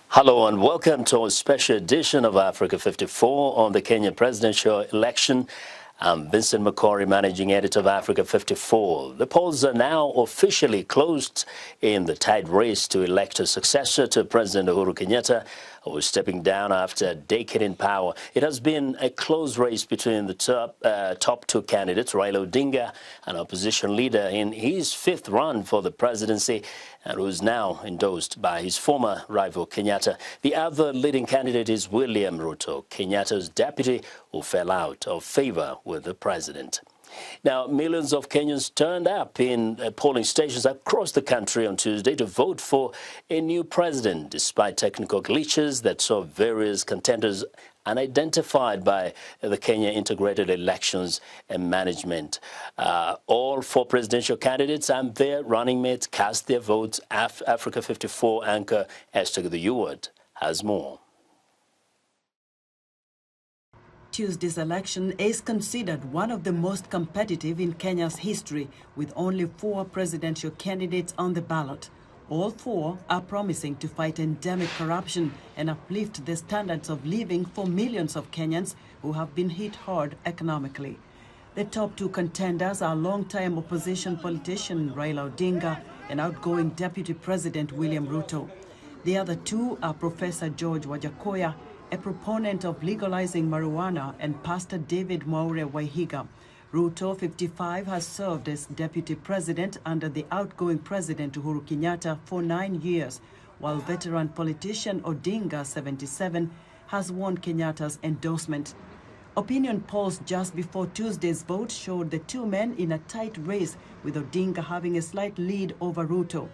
Hello and welcome to a special edition of Africa 54 on the Kenyan presidential election. I'm Vincent Makori, managing editor of Africa 54. The polls are now officially closed in the tight race to elect a successor to President Uhuru Kenyatta, who is stepping down after a decade in power. It has been a close race between the top two candidates, Raila Odinga, an opposition leader in his fifth run for the presidency, and who is now endorsed by his former rival Kenyatta. The other leading candidate is William Ruto, Kenyatta's deputy, who fell out of favor with the president. Now, millions of Kenyans turned up in polling stations across the country on Tuesday to vote for a new president, despite technical glitches that saw various contenders unidentified by the Kenya Integrated Elections and Management. All four presidential candidates and their running mates cast their votes. Africa 54 anchor Esther Ewart has more. Tuesday's election is considered one of the most competitive in Kenya's history, with only 4 presidential candidates on the ballot. All 4 are promising to fight endemic corruption and uplift the standards of living for millions of Kenyans who have been hit hard economically. The top 2 contenders are longtime opposition politician Raila Odinga and outgoing Deputy President William Ruto. The other 2 are Professor George Wajakoya, a proponent of legalizing marijuana, and Pastor David Mwaure Waihiga. Ruto, 55, has served as deputy president under the outgoing president Uhuru Kenyatta for 9 years, while veteran politician Odinga, 77, has won Kenyatta's endorsement. Opinion polls just before Tuesday's vote showed the 2 men in a tight race, with Odinga having a slight lead over Ruto.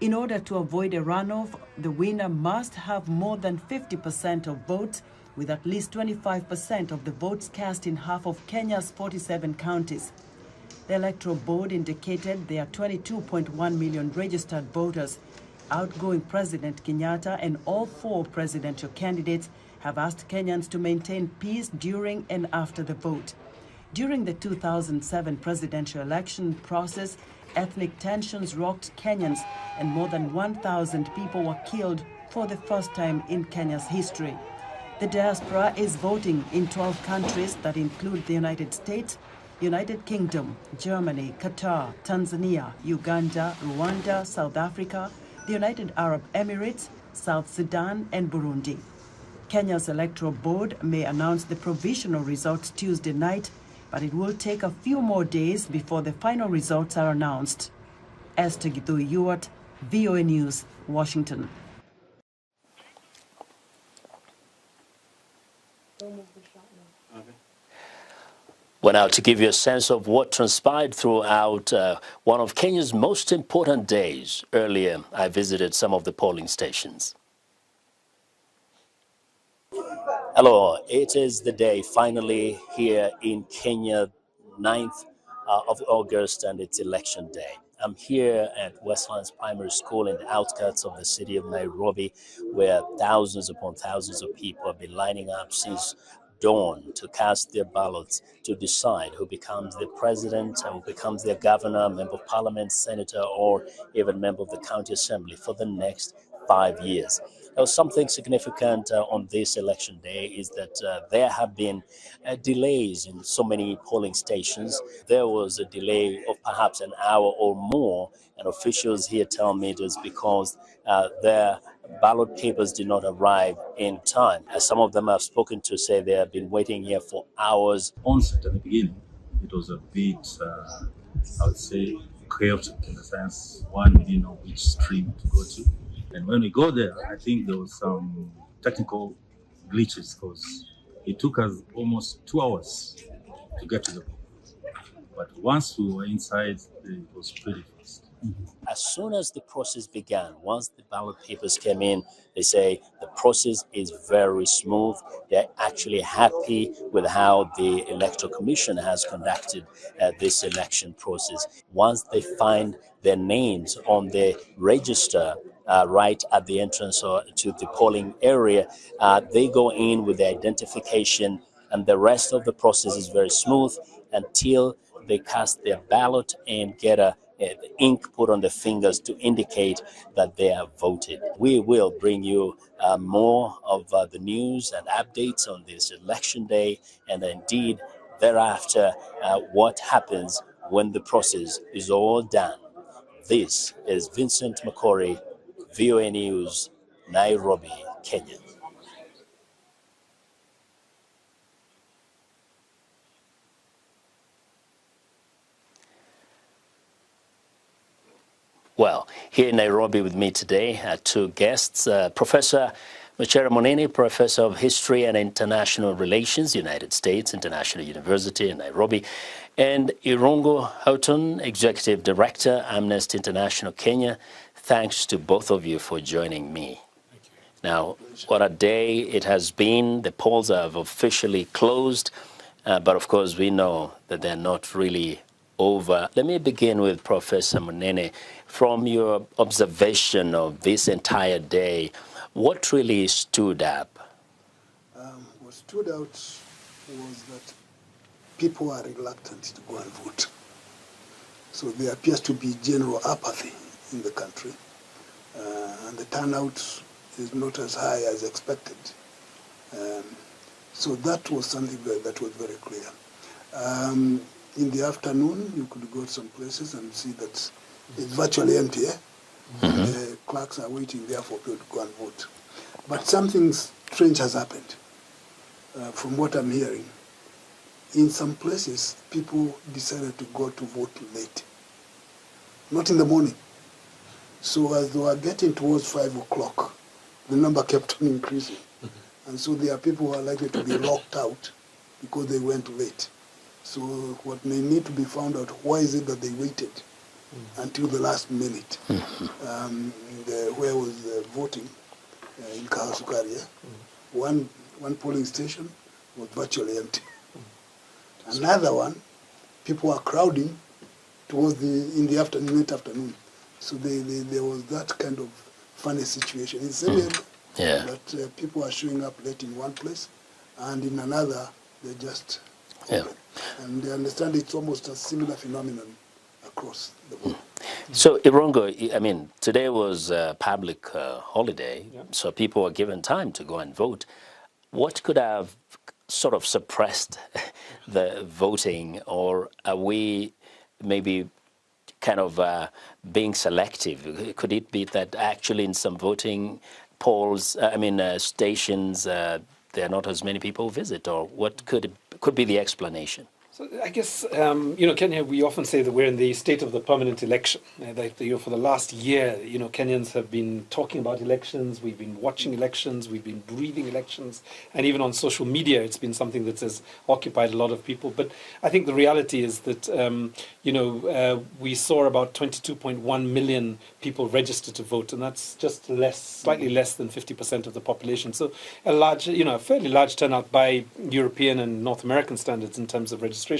In order to avoid a runoff, the winner must have more than 50% of votes, with at least 25% of the votes cast in half of Kenya's 47 counties. The Electoral Board indicated there are 22.1 million registered voters. Outgoing President Kenyatta and all 4 presidential candidates have asked Kenyans to maintain peace during and after the vote. During the 2007 presidential election process, ethnic tensions rocked Kenyans, and more than 1,000 people were killed for the first time in Kenya's history. The diaspora is voting in 12 countries that include the United States, United Kingdom, Germany, Qatar, Tanzania, Uganda, Rwanda, South Africa, the United Arab Emirates, South Sudan, and Burundi. Kenya's Electoral Board may announce the provisional results Tuesday night, but it will take a few more days before the final results are announced. Esther Ewart, VOA News, Washington. Well, now, to give you a sense of what transpired throughout one of Kenya's most important days, earlier I visited some of the polling stations. Hello, it is the day finally here in Kenya, 9th of August, and it's election day. I'm here at Westlands Primary School in the outskirts of the city of Nairobi, where thousands upon thousands of people have been lining up since dawn to cast their ballots to decide who becomes the president, who becomes their governor, member of parliament, senator, or even member of the county assembly for the next 5 years. There was something significant on this election day is that there have been delays in so many polling stations. There was a delay of perhaps an hour or more, and officials here tell me it was because their ballot papers did not arrive in time. As some of them I've spoken to say they have been waiting here for hours. Onset at the beginning, it was a bit, I would say, chaotic in the sense one didn't know which stream to go to. And when we go there, I think there was some technical glitches because it took us almost 2 hours to get to the booth. But once we were inside, it was pretty fast. As soon as the process began, once the ballot papers came in, they say the process is very smooth. They're actually happy with how the Electoral Commission has conducted this election process. Once they find their names on the register right at the entrance to the polling area, they go in with the identification, and the rest of the process is very smooth until they cast their ballot and get ink put on the fingers to indicate that they have voted. We will bring you more of the news and updates on this election day, and indeed thereafter what happens when the process is all done. This is Vincent Makori, VOA News, Nairobi, Kenya. Well, here in Nairobi with me today are two guests, Professor Muchere Munene, Professor of History and International Relations, United States International University in Nairobi, and Irungu Houghton, Executive Director, Amnesty International Kenya. Thanks to both of you for joining me. Now, what a day it has been. The polls have officially closed, but of course we know that they're not really over. Let me begin with Professor Munene. From your observation of this entire day, what really stood up? What stood out was that people are reluctant to go and vote. So there appears to be general apathy in the country, and the turnout is not as high as expected. So that was something that was very clear. In the afternoon, you could go to some places and see that it's virtually empty. The clerks are waiting there for people to go and vote. But something strange has happened, from what I'm hearing. In some places, people decided to go to vote late, not in the morning. So as they were getting towards 5 o'clock, the number kept on increasing. And so there are people who are likely to be locked out because they went late. So what may need to be found out, why is it that they waited until the last minute? Where was voting in Kahasukaria, one polling station was virtually empty. Another one, people were crowding towards in the afternoon, late afternoon. So there was that kind of funny situation. In some area, that people are showing up late in one place, and in another, they just open. And they understand it's almost a similar phenomenon across the board. So, Irungu, I mean, today was a public holiday, so people were given time to go and vote. What could have sort of suppressed the voting, or are we maybe kind of being selective? Could it be that actually in some voting polls, stations, there are not as many people who visit, or what could be the explanation? So I guess, Kenya, we often say that we're in the state of the permanent election. For the last year, Kenyans have been talking about elections, we've been watching elections, we've been breathing elections, and even on social media, it's been something that has occupied a lot of people. But I think the reality is that, we saw about 22.1 million people registered to vote, and that's just slightly less than 50% of the population. So a fairly large turnout by European and North American standards in terms of registration.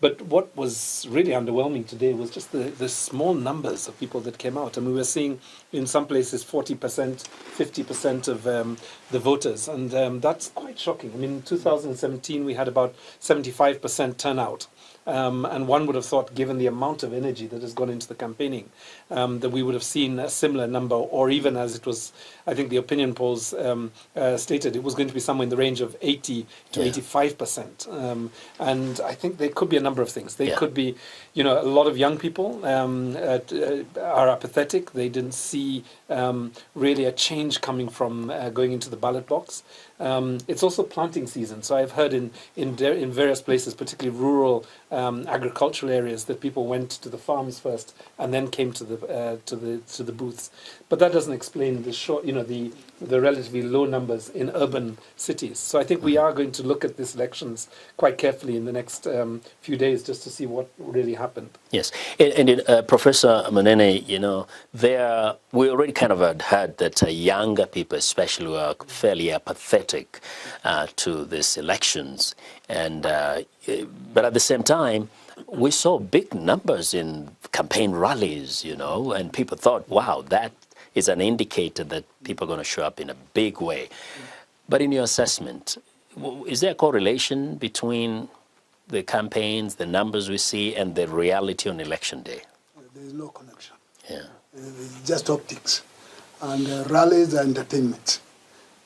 But what was really underwhelming today was just the small numbers of people that came out. And we were seeing in some places 40%, 50% of the voters. And that's quite shocking. I mean, in 2017, we had about 75% turnout. And one would have thought, given the amount of energy that has gone into the campaigning, that we would have seen a similar number, or even as it was, I think the opinion polls stated, it was going to be somewhere in the range of 80 to 85%. And I think there could be a number of things. They could be, a lot of young people are apathetic. They didn't see really a change coming from going into the ballot box. It's also planting season. So I've heard in various places, particularly rural agricultural areas, that people went to the farms first and then came to the booths. But that doesn't explain the short, the relatively low numbers in urban cities. So I think we are going to look at these elections quite carefully in the next few days just to see what really happened. Yes, and Professor Manene, we already kind of had heard that younger people especially were fairly apathetic to these elections, and but at the same time, we saw big numbers in campaign rallies, and people thought, wow, that is an indicator that people are going to show up in a big way. But in your assessment, is there a correlation between the campaigns, the numbers we see, and the reality on election day? There is no connection. Yeah. It's just optics. And rallies are entertainment.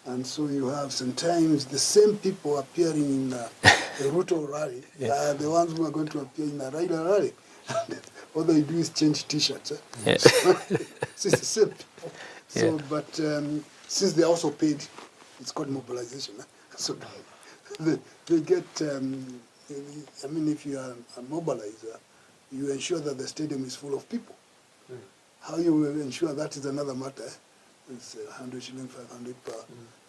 And so you have sometimes the same people appearing in a Ruto rally are the ones who are going to appear in a Raila rally. All they do is change T-shirts. Yeah. So it's the same people. So, but since they're also paid, it's called mobilization. So they get... if you are a mobilizer, you ensure that the stadium is full of people. How you will ensure that is another matter. It's 100 shilling, 500 per.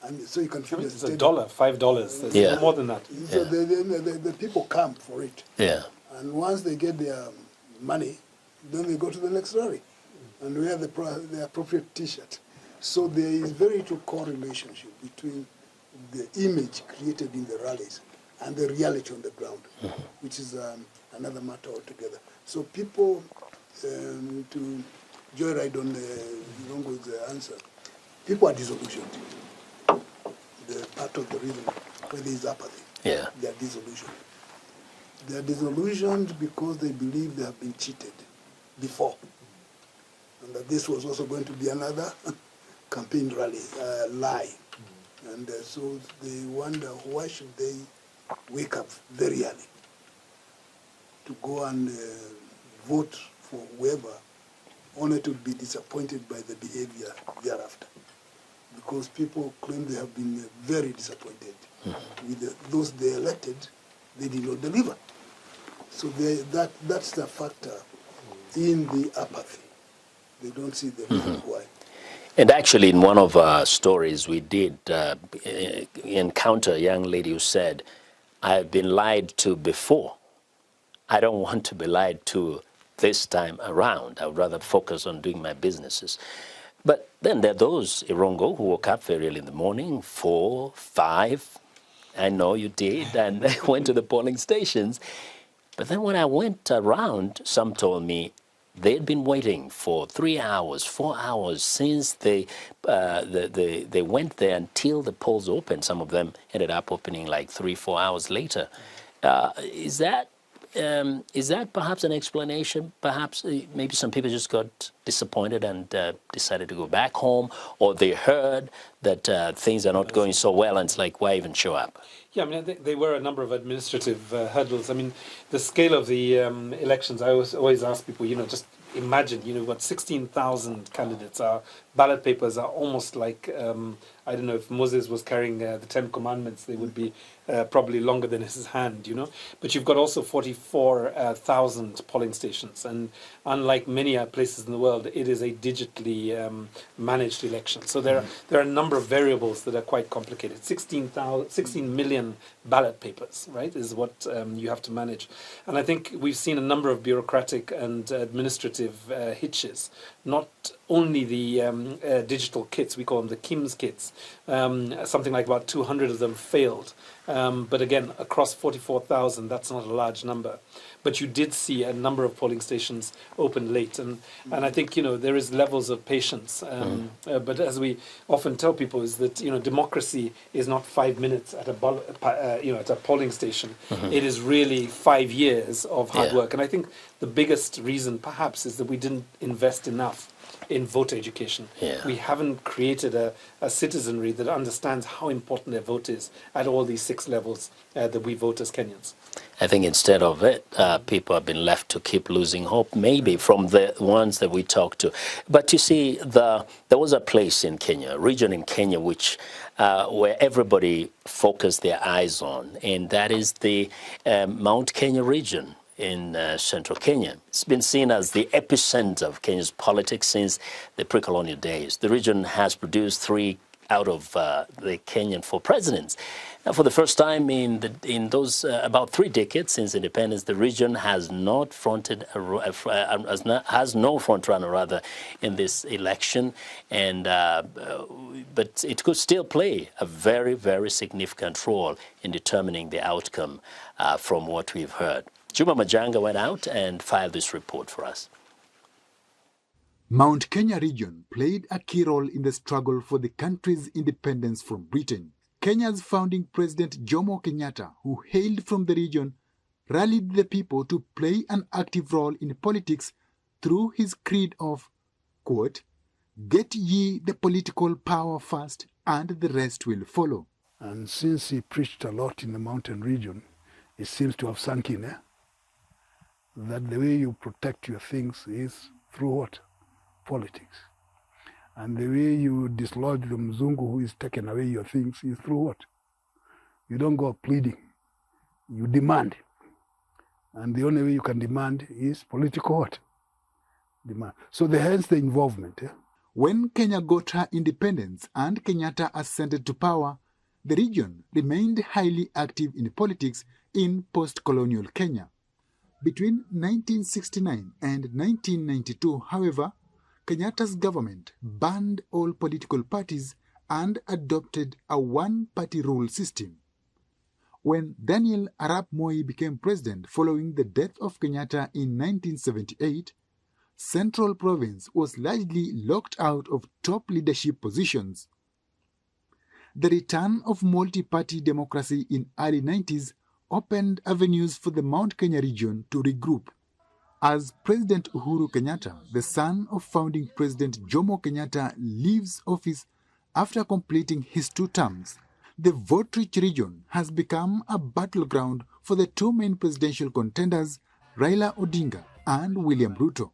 And so you can fill the stadium. It's $5. There's more than that. So the people camp for it. Yeah. And once they get their money, then they go to the next rally and wear the appropriate T-shirt. So there is very little correlation between the image created in the rallies and the reality on the ground, which is another matter altogether. So people, to joyride on Irongo's answer, people are disillusioned. The part of the reason why there is apathy, they are disillusioned. They are disillusioned because they believe they have been cheated before, and that this was also going to be another campaign rally, lie. And so they wonder, why should they wake up very early to go and vote for whoever, only to be disappointed by the behavior thereafter. Because people claim they have been very disappointed with those they elected, they did not deliver. So that's the factor in the apathy. They don't see the reason why. And actually, in one of our stories, we did encounter a young lady who said, I've been lied to before. I don't want to be lied to this time around. I would rather focus on doing my businesses. But then there are those, Irongo, who woke up very early in the morning, 4, 5, I know you did, and went to the polling stations. But then when I went around, some told me they'd been waiting for 3 hours, 4 hours since they went there until the polls opened. Some of them ended up opening like 3, 4 hours later. Is that perhaps an explanation? Perhaps maybe some people just got disappointed and decided to go back home, or they heard that things are not going so well, and it's like, why even show up? Yeah, I mean, there were a number of administrative hurdles. I mean, the scale of the elections, I always ask people, just imagine, what 16,000 candidates are. Ballot papers are almost like, I don't know, if Moses was carrying the 10 Commandments, they would be probably longer than his hand, But you've got also 44,000 polling stations. And unlike many places in the world, it is a digitally managed election. So there are a number of variables that are quite complicated. 16 million ballot papers, right, is what you have to manage. And I think we've seen a number of bureaucratic and administrative hitches, not only the digital kits, we call them the KIMS kits. Something like about 200 of them failed. But again, across 44,000, that's not a large number. But you did see a number of polling stations open late. And I think, there is levels of patience. But as we often tell people is that, democracy is not 5 minutes at a polling station. It is really 5 years of hard work. And I think the biggest reason perhaps is that we didn't invest enough in voter education. We haven't created a citizenry that understands how important their vote is at all these 6 confidence levels that we vote as Kenyans. I think instead of it, people have been left to keep losing hope, maybe from the ones that we talk to. But you see, there was a place in Kenya, a region in Kenya, which where everybody focused their eyes on, and that is the Mount Kenya region in central Kenya. It's been seen as the epicenter of Kenya's politics since the pre-colonial days. The region has produced 3 out of the Kenyan 4 presidents. Now, for the first time in those about 3 decades since independence, the region has not fronted has no front runner rather in this election, and but it could still play a very, very significant role in determining the outcome from what we've heard. Juma Majanga went out and filed this report for us. Mount Kenya region played a key role in the struggle for the country's independence from Britain. Kenya's founding president Jomo Kenyatta, who hailed from the region, rallied the people to play an active role in politics through his creed of, quote, "Get ye the political power first, and the rest will follow." And since he preached a lot in the mountain region, it seems to have sunk in, that the way you protect your things is through what? Politics. And the way you dislodge the Mzungu who is taking away your things is through what? You don't go pleading, you demand. And the only way you can demand is political what? Demand. So hence the involvement. When Kenya got her independence and Kenyatta ascended to power, the region remained highly active in politics in post-colonial Kenya. Between 1969 and 1992, however, Kenyatta's government banned all political parties and adopted a one-party rule system. When Daniel Arap Moi became president following the death of Kenyatta in 1978, Central Province was largely locked out of top leadership positions. The return of multi-party democracy in early 90s opened avenues for the Mount Kenya region to regroup. As President Uhuru Kenyatta, the son of founding President Jomo Kenyatta, leaves office after completing his 2 terms, the vote-rich region has become a battleground for the 2 main presidential contenders, Raila Odinga and William Ruto.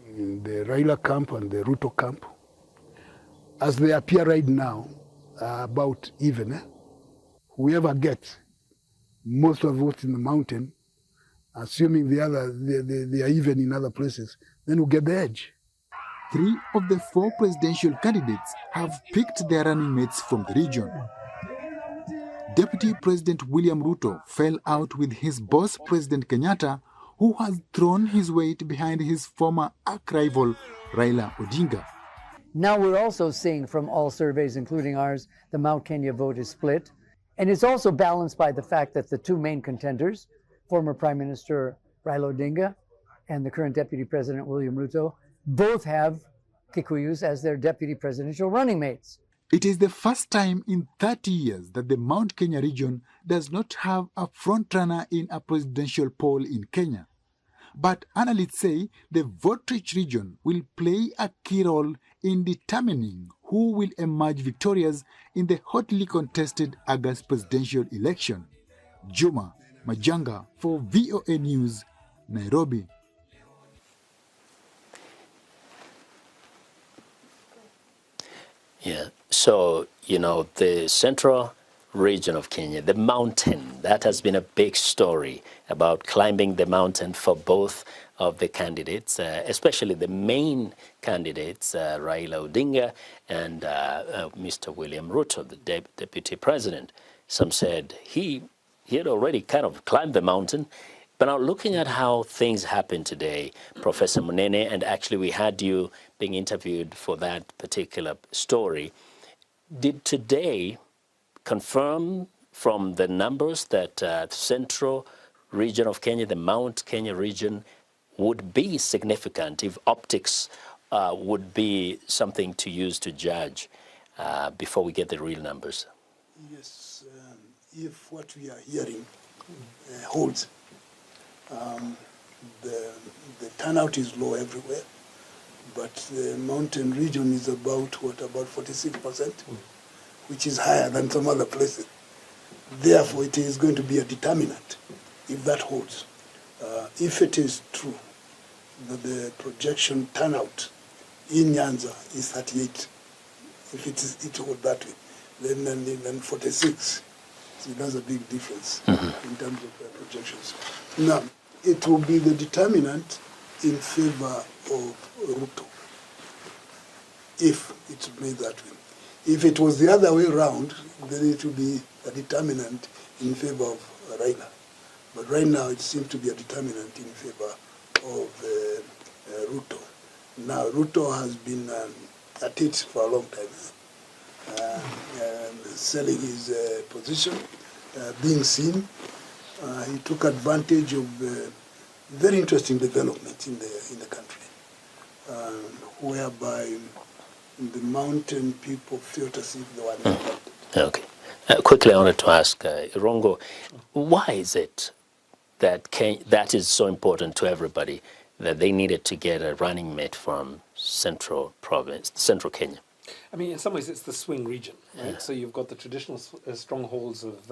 In the Raila camp and the Ruto camp, as they appear right now, are about even. Whoever gets most of the votes in the mountain, assuming they are even in other places, then we'll get the edge. 3 of the 4 presidential candidates have picked their running mates from the region. Deputy President William Ruto fell out with his boss President Kenyatta, who has thrown his weight behind his former arch-rival Raila Odinga. Now we're also seeing from all surveys, including ours, the Mount Kenya vote is split. And it's also balanced by the fact that the 2 main contenders, former Prime Minister Raila Odinga and the current Deputy President William Ruto, both have Kikuyus as their deputy presidential running mates. It is the first time in 30 years that the Mount Kenya region does not have a frontrunner in a presidential poll in Kenya. But analysts say the vote-rich region will play a key role in determining who will emerge victorious in the hotly contested August presidential election. Juma Majanga for VOA News, Nairobi. Yeah, so, the central region of Kenya, the mountain, that has been a big story about climbing the mountain for both of the candidates, especially the main candidates, Raila Odinga and Mr. William Ruto, the deputy president. Some said he had already kind of climbed the mountain. But now looking at how things happen today, Professor Munene, and actually we had you being interviewed for that particular story, did today confirm from the numbers that central region of Kenya, the Mount Kenya region, would be significant if optics would be something to use to judge before we get the real numbers? Yes, if what we are hearing holds, the turnout is low everywhere, but the mountain region is about 46%, which is higher than some other places. Therefore, it is going to be a determinant if that holds. If it is true that the projection turnout in Nyanza is 38, if it holds that way, then 46. So that's a big difference in terms of projections. Now, it will be the determinant in favor of Ruto, if it's made that way. If it was the other way around, then it would be a determinant in favor of Raila. But right now, it seems to be a determinant in favor of Ruto. Now, Ruto has been at it for a long time, selling his position, being seen. He took advantage of very interesting development in the country, whereby the mountain people felt as if they were neglected. Okay. Quickly, I wanted to ask Rongo, why is it that that is so important to everybody that they needed to get a running mate from central Kenya? I mean, in some ways, it's the swing region, right? Yeah. So you've got the traditional strongholds of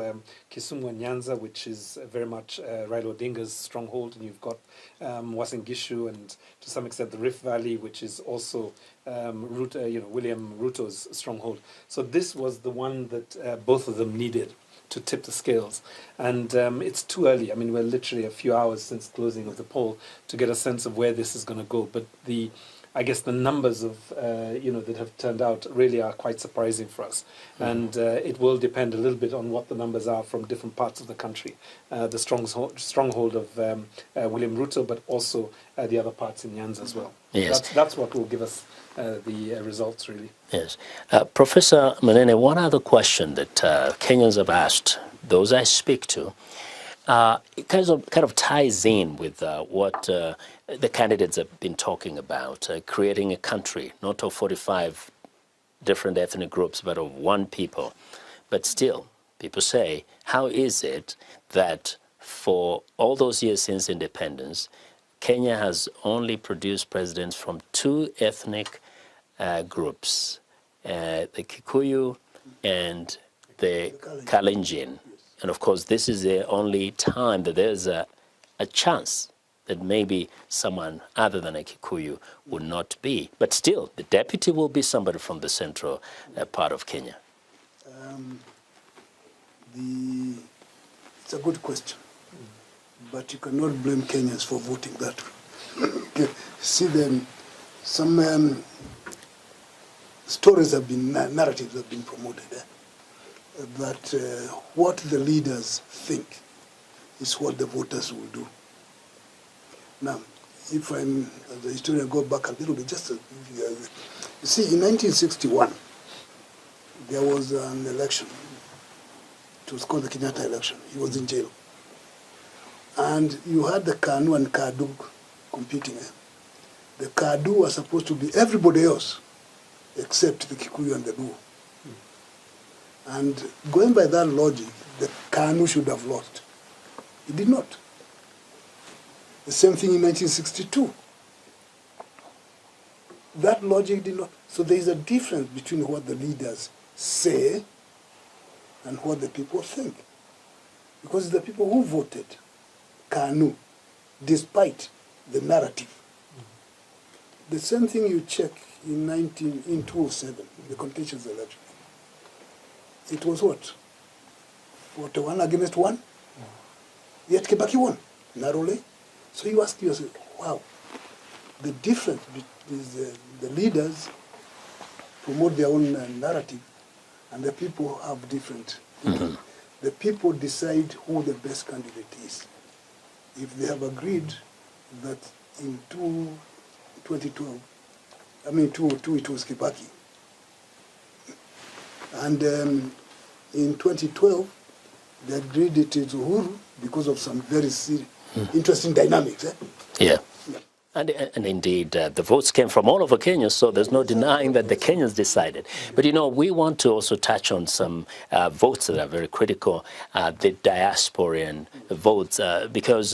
Kisumu and Nyanza, which is very much Raila Odinga's stronghold, and you've got Uasin Gishu and to some extent the Rift Valley, which is also William Ruto's stronghold. So this was the one that both of them needed to tip the scales. And it's too early. I mean, we're literally a few hours since closing of the poll to get a sense of where this is going to go. But I guess the numbers of that have turned out really are quite surprising for us, and it will depend a little bit on what the numbers are from different parts of the country. The stronghold of William Ruto, but also the other parts in Nyanza as well. Yes, that's what will give us the results really. Yes, Professor Manene, one other question that Kenyans have asked those I speak to. It kind of ties in with what the candidates have been talking about, creating a country, not of 45 different ethnic groups, but of one people. But still, people say, how is it that for all those years since independence, Kenya has only produced presidents from two ethnic groups, the Kikuyu and the Kalenjin? And of course, this is the only time that there's a chance that maybe someone other than a Kikuyu would not be. But still, the deputy will be somebody from the central part of Kenya. It's a good question, but you cannot blame Kenyans for voting that way. See, then some stories have been, narratives have been promoted that what the leaders think is what the voters will do. Now, if I'm, as a historian, go back a little bit, just you see, in 1961, there was an election. It was called the Kenyatta election. He was in jail. And you had the Kanu and Kadu competing. The Kadu was supposed to be everybody else except the Kikuyu and the Luo. And going by that logic, the Kanu should have lost. It did not. The same thing in 1962. That logic did not. So there is a difference between what the leaders say and what the people think. Because the people who voted Kanu, despite the narrative. The same thing you check in 2007, the contentious election. It was what? 41 against 1? Yet Kibaki won, narrowly. So you ask yourself, wow, the difference is the leaders promote their own narrative and the people have different. The people decide who the best candidate is. If they have agreed that in 2012, I mean 2002 it was Kibaki. And in 2012, they agreed it is Uhuru because of some very interesting dynamics. Yeah. And indeed, the votes came from all over Kenya, so there's no denying that the Kenyans decided. But, you know, we want to also touch on some votes that are very critical, the diasporan votes, because,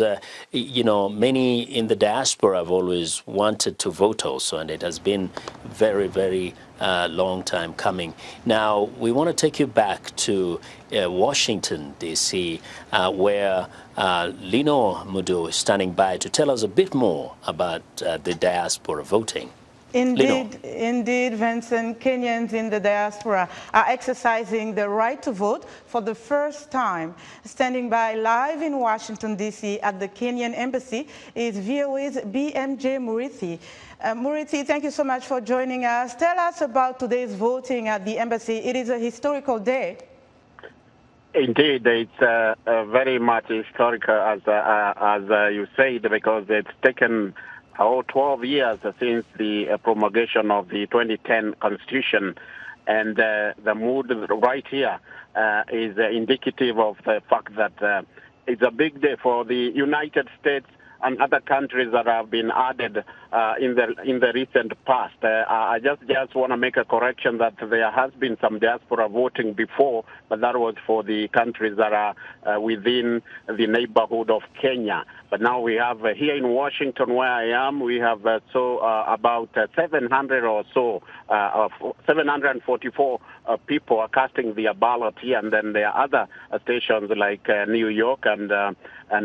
you know, many in the diaspora have always wanted to vote also, and it has been very, very long time coming. Now, we want to take you back to Washington, D.C., where Lino Mudu is standing by to tell us a bit more about the diaspora voting. Indeed, Vincent, Kenyans in the diaspora are exercising the right to vote for the first time. Standing by live in Washington, D.C. at the Kenyan Embassy is VOA's BMJ Murithi. Murithi, thank you so much for joining us. Tell us about today's voting at the embassy. It is a historical day. Indeed, it's very much historical, as you said, because it's taken 12 years since the promulgation of the 2010 Constitution, and the mood right here is indicative of the fact that it's a big day for the United States and other countries that have been added in the recent past. I just want to make a correction that there has been some diaspora voting before, but that was for the countries that are within the neighborhood of Kenya. But now we have here in Washington, where I am, we have about 700 or so, 744 people are casting their ballot here, and then there are other stations like New York and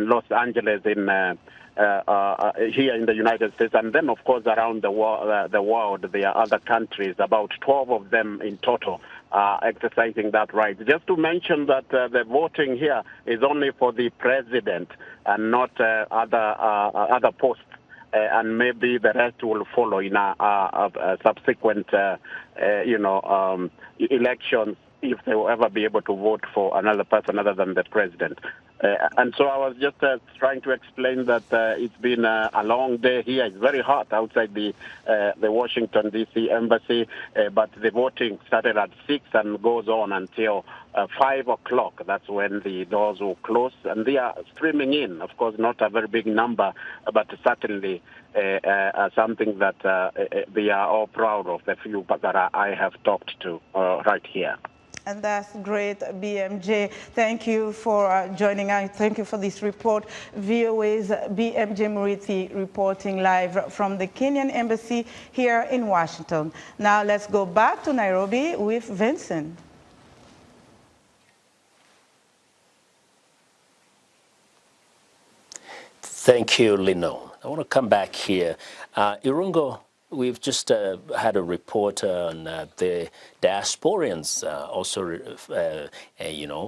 Los Angeles in here in the United States, and then of course around the world there are other countries, about 12 of them in total, exercising that right. Just to mention that the voting here is only for the president and not other posts, and maybe the rest will follow in a subsequent elections, if they will ever be able to vote for another person other than the president. And so I was just trying to explain that it's been a long day here. It's very hot outside the Washington, D.C. embassy, but the voting started at 6 and goes on until 5 o'clock. That's when the doors will close, and they are streaming in. Of course, not a very big number, but certainly something that they are all proud of, the few that I have talked to right here. And that's great, BMJ. Thank you for joining us. Thank you for this report. VOA's BMJ Murithi reporting live from the Kenyan Embassy here in Washington. Now let's go back to Nairobi with Vincent. Thank you, Lino. I want to come back here. Irungo, we've just had a report on the diasporians also,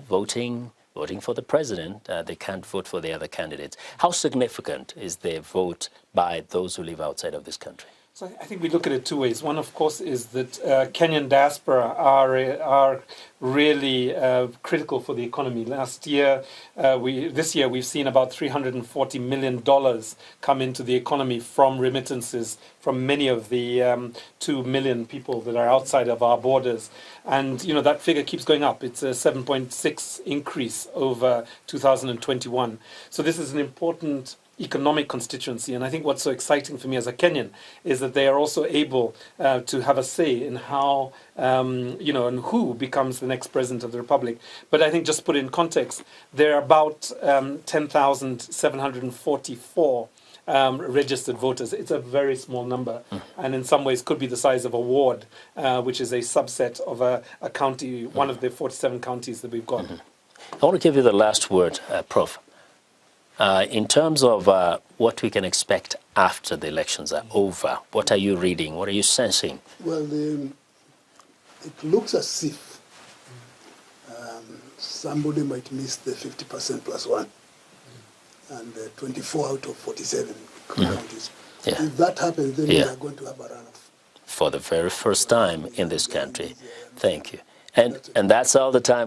voting for the president. They can't vote for the other candidates. How significant is their vote by those who live outside of this country? So I think we look at it two ways. One, of course, is that Kenyan diaspora are really critical for the economy. This year we've seen about $340 million come into the economy from remittances from many of the 2 million people that are outside of our borders. And, that figure keeps going up. It's a 7.6 increase over 2021. So this is an important economic constituency, and I think what's so exciting for me as a Kenyan is that they are also able to have a say in how, and who becomes the next president of the republic. But I think, just put it in context, there are about 10,744 registered voters. It's a very small number, and in some ways could be the size of a ward, which is a subset of a county, one of the 47 counties that we've got. I want to give you the last word, Prof. In terms of what we can expect after the elections are over, what are you reading? What are you sensing? Well, it looks as if somebody might miss the 50% plus one, and 24 out of 47 counties. Yeah. If that happens, then we are going to have a runoff. For the very first time in this country. Thank you. And that's all the time